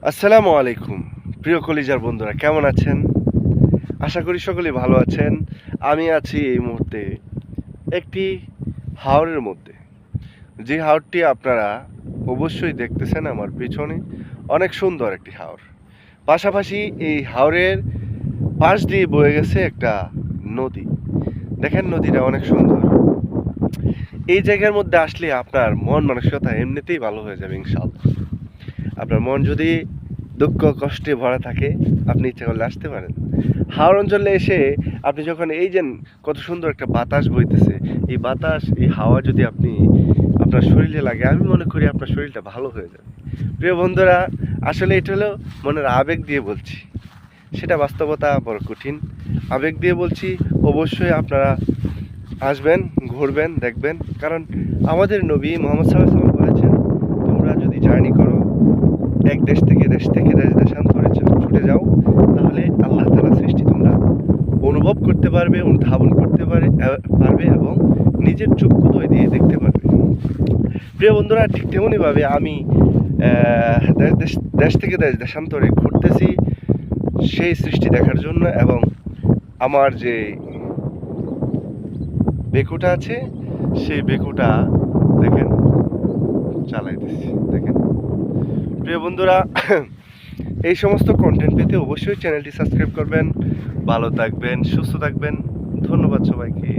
আসসালামু আলাইকুম প্রিয় কলিজার বন্ধুরা, কেমন আছেন? আশা করি সকলেই ভালো আছেন। আমি আছি এই মুহূর্তে একটি হাওরের মধ্যে। যে হাওরটি আপনারা অবশ্যই দেখতেছেন আমার পেছনে, অনেক সুন্দর একটি হাওর। পাশাপাশি এই হাওরের পাশ দিয়ে বয়ে গেছে একটা নদী। দেখেন নদীটা অনেক সুন্দর। এই জায়গার মধ্যে আসলে আপনার মন মানসিকতা এমনিতেই ভালো হয়ে যাবে ইনশাআল্লাহ। আপনার মন যদি দুঃখ কষ্টে ভরা থাকে, আপনি ইচ্ছা করলে আসতে পারেন। হাওর অঞ্চলে এসে আপনি যখন এই যে কত সুন্দর একটা বাতাস বইতেছে, এই বাতাস এই হাওয়া যদি আপনি আপনার শরীরে লাগে, আমি মনে করি আপনার শরীরটা ভালো হয়ে যাবে। প্রিয় বন্ধুরা, আসলে এটা হলো মনের আবেগ দিয়ে বলছি, সেটা বাস্তবতা বড় কঠিন। আবেগ দিয়ে বলছি, অবশ্যই আপনারা আসবেন, ঘুরবেন, দেখবেন। কারণ আমাদের নবী মোহাম্মদ সাল্লাল্লাহু আলাইহি ওয়াসাল্লাম বলেছেন, তোমরা যদি জার্নি করো, এক দেশ থেকে দেশ দেশান্তরে ছুটে যাও, তাহলে আল্লাহ তাআলার সৃষ্টি তোমরা অনুভব করতে পারবে, অনুধাবন করতে পারবে এবং নিজের চক্ষুদ্বয় দিয়ে দেখতে পারবে। প্রিয় বন্ধুরা, ঠিক তেমনইভাবে আমি দেশ থেকে দেশান্তরে ঘুরতেছি সেই সৃষ্টি দেখার জন্য, এবং আমার যে বেকুটা আছে সেই বেকুটা দেখেন চালাইতেছি। দেখেন প্রিয় বন্ধুরা, এই সমস্ত কন্টেন্ট পেতে অবশ্যই চ্যানেলটি সাবস্ক্রাইব করবেন। ভালো থাকবেন, সুস্থ থাকবেন। ধন্যবাদ সবাইকে।